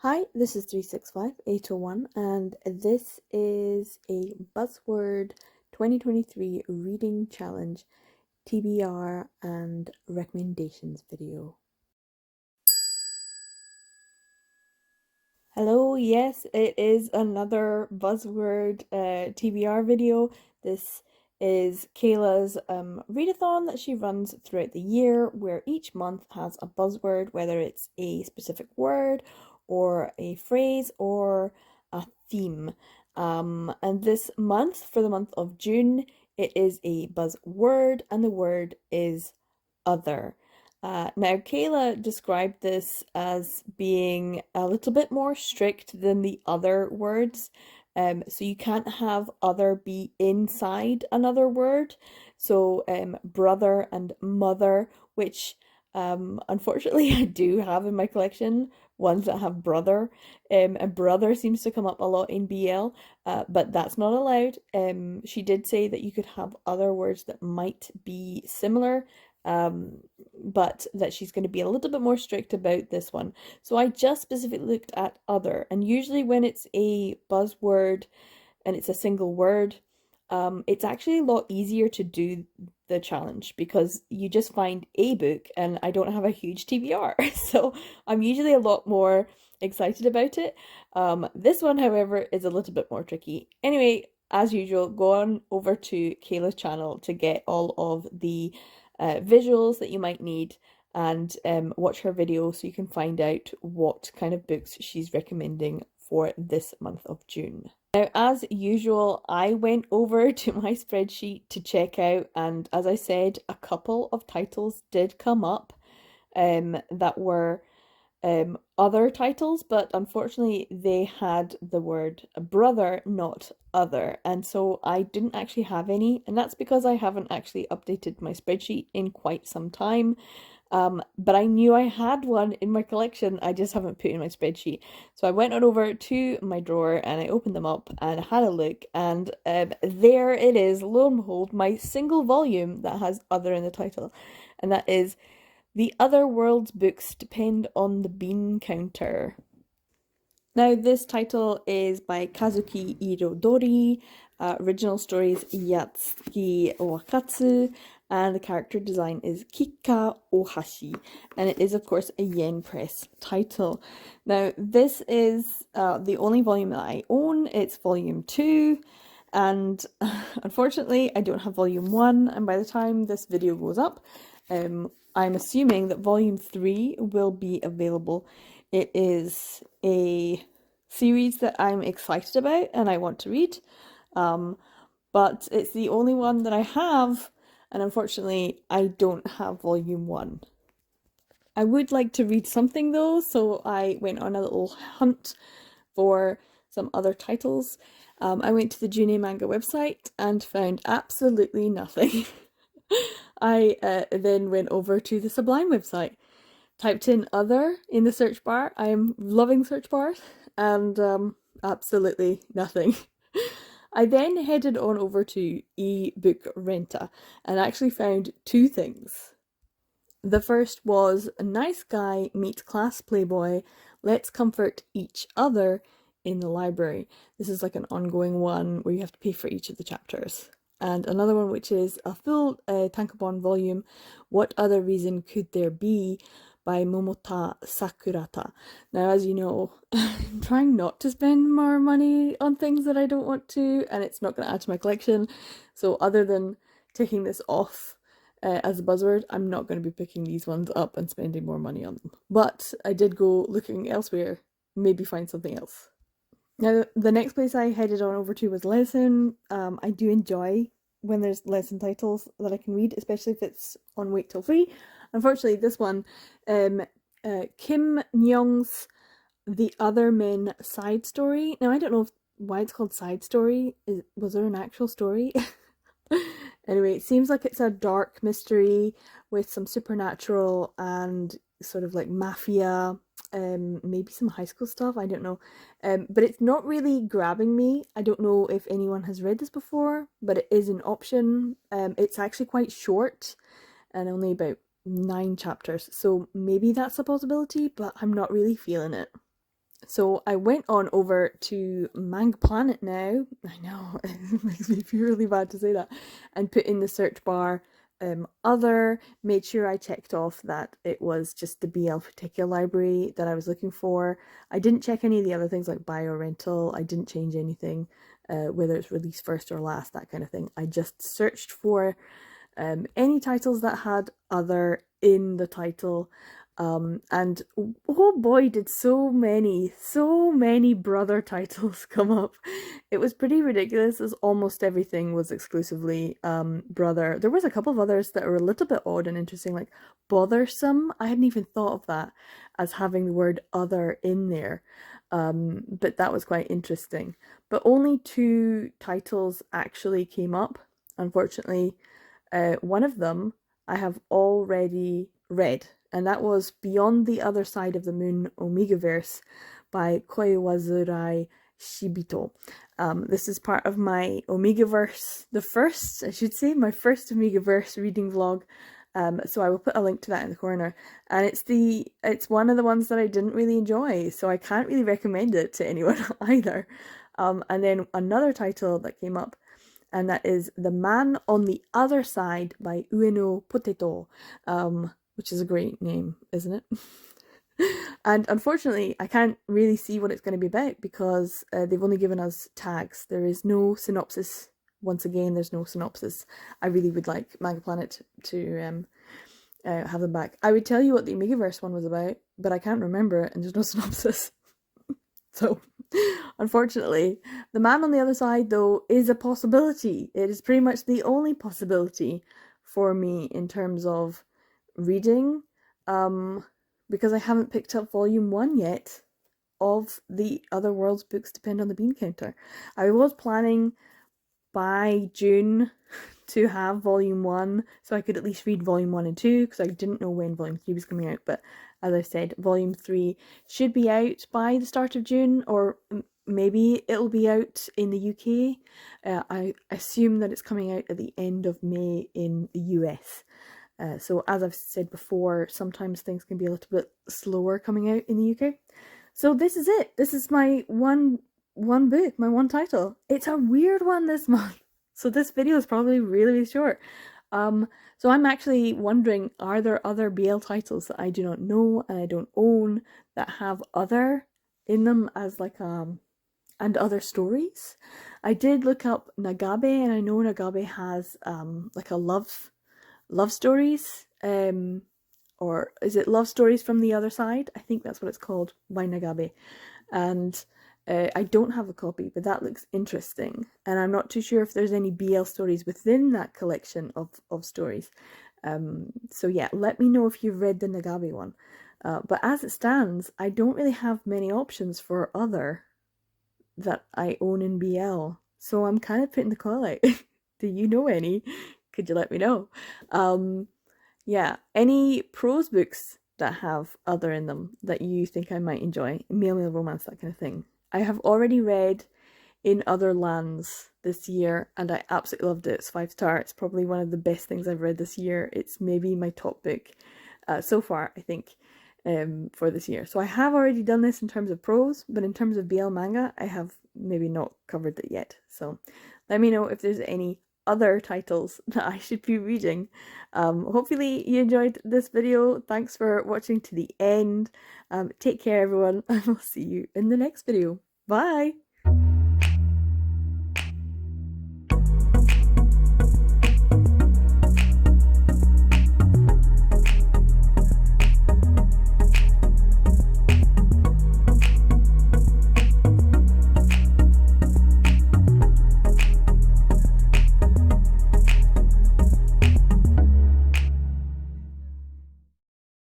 Hi, this is 365801, and this is a Buzzword 2023 Reading Challenge TBR and recommendations video. Hello, yes, it is another Buzzword TBR video. This is Kayla's readathon that she runs throughout the year, where each month has a buzzword, whether it's a specific word or a phrase or a theme. And this month, for the month of June, it is a buzzword, and the word is other. Now, Kayla described this as being a little bit more strict than the other words. So you can't have other be inside another word. So brother and mother, which unfortunately I do have in my collection, ones that have brother. And brother seems to come up a lot in BL, but that's not allowed. She did say that you could have other words that might be similar, but that she's going to be a little bit more strict about this one. So I just specifically looked at other, and usually when it's a buzzword and it's a single word, it's actually a lot easier to do the challenge because you just find a book, and I don't have a huge TBR, so I'm usually a lot more excited about it. This one, however, is a little bit more tricky. Anyway, as usual, go on over to Kayla's channel to get all of the visuals that you might need, and watch her video so you can find out what kind of books she's recommending for this month of June. Now, as usual, I went over to my spreadsheet to check out, and as I said, a couple of titles did come up that were other titles, but unfortunately they had the word brother, not other, and so I didn't actually have any, and that's because I haven't actually updated my spreadsheet in quite some time. But I knew I had one in my collection, I just haven't put it in my spreadsheet. So I went on over to my drawer and I opened them up and had a look, and there it is, lo and behold, my single volume that has other in the title, and that is The Other World's Books Depend on the Bean Counter. Now, this title is by Kazuki Irodori, original stories Yatsuki Wakatsu, and the character design is Kika Ohashi, and it is, of course, a Yen Press title. Now, this is the only volume that I own. It's volume 2, and unfortunately, I don't have volume 1, and by the time this video goes up, I'm assuming that volume 3 will be available. It is a series that I'm excited about and I want to read, but it's the only one that I have, and unfortunately I don't have volume 1. I would like to read something though, so I went on a little hunt for some other titles. I went to the June manga website and found absolutely nothing. I then went over to the Sublime website, typed in other in the search bar. I am loving search bars, and absolutely nothing. I then headed on over to eBook Renta and actually found two things. The first was A Nice Guy Meets Class Playboy, Let's Comfort Each Other in the Library. This is like an ongoing one where you have to pay for each of the chapters. And another one which is a full tankobon volume, What Other Reason Could There Be, by Momota Sakurata. Now, as you know, I'm trying not to spend more money on things that I don't want to, and it's not going to add to my collection. So other than taking this off as a buzzword, I'm not going to be picking these ones up and spending more money on them. But I did go looking elsewhere, maybe find something else. Now, the next place I headed on over to was Lesson. I do enjoy when there's lesson titles that I can read, especially if it's on Wait Till Free. Unfortunately, this one, Kim Nyong's The Other Men side story. Now, I don't know why it's called side story. Was there an actual story? Anyway, it seems like it's a dark mystery with some supernatural and sort of like mafia, maybe some high school stuff, I don't know. But it's not really grabbing me. I don't know if anyone has read this before, but it is an option. It's actually quite short and only about 9 chapters, so maybe that's a possibility, but I'm not really feeling it. So I went on over to Manga Planet now. I know, it makes me feel really bad to say that. And put in the search bar other, made sure I checked off that it was just the BL particular library that I was looking for. I didn't check any of the other things like buy or rental. I didn't change anything, whether it's released first or last, that kind of thing. I just searched for any titles that had other in the title. And oh boy, did so many brother titles come up. It was pretty ridiculous, as almost everything was exclusively brother. There was a couple of others that were a little bit odd and interesting, like bothersome. I hadn't even thought of that as having the word other in there. But that was quite interesting. But only 2 titles actually came up, unfortunately. One of them I have already read, and that was Beyond the Other Side of the Moon Omegaverse by Koiwazurai Shibito. This is part of my Omegaverse, the first, I should say, my first Omegaverse reading vlog. So I will put a link to that in the corner. And it's one of the ones that I didn't really enjoy, so I can't really recommend it to anyone either. And then another title that came up, and that is The Man on the Other Side by Ueno Potato, which is a great name, isn't it? And unfortunately, I can't really see what it's going to be about because they've only given us tags. There is no synopsis. Once again, there's no synopsis. I really would like Manga Planet to have them back. I would tell you what the Omegaverse one was about, but I can't remember it, and there's no synopsis. So, unfortunately, The Man on the Other Side, though, is a possibility. It is pretty much the only possibility for me in terms of reading, because I haven't picked up volume 1 yet of the Other Worlds books Depend on the Bean Counter. I was planning by June to have volume 1 so I could at least read volume 1 and 2, because I didn't know when volume 3 was coming out, but as I said, volume 3 should be out by the start of June, or maybe it'll be out in the UK. I assume that it's coming out at the end of May in the US. So as I've said before, sometimes things can be a little bit slower coming out in the UK. So this is it. This is my one book, my one title. It's a weird one this month. So this video is probably really short. So I'm actually wondering, are there other BL titles that I do not know and I don't own that have other in them as like and other stories? I did look up Nagabe, and I know Nagabe has like a love stories, or is it Love Stories from the Other Side? I think that's what it's called, by Nagabe. And I don't have a copy, but that looks interesting. And I'm not too sure if there's any BL stories within that collection of stories. So yeah, let me know if you've read the Nagabe one. But as it stands, I don't really have many options for other that I own in BL. So I'm kind of putting the call out. Do you know any? Could you let me know? Yeah, any prose books that have other in them that you think I might enjoy, male romance, that kind of thing. I have already read In Other Lands this year, and I absolutely loved it. It's 5-star. It's probably one of the best things I've read this year. It's maybe my top book so far, I think, for this year. So I have already done this in terms of prose, but in terms of BL manga, I have maybe not covered it yet. So let me know if there's any other titles that I should be reading. Hopefully you enjoyed this video. Thanks for watching to the end. Take care, everyone, and I'll see you in the next video. Bye!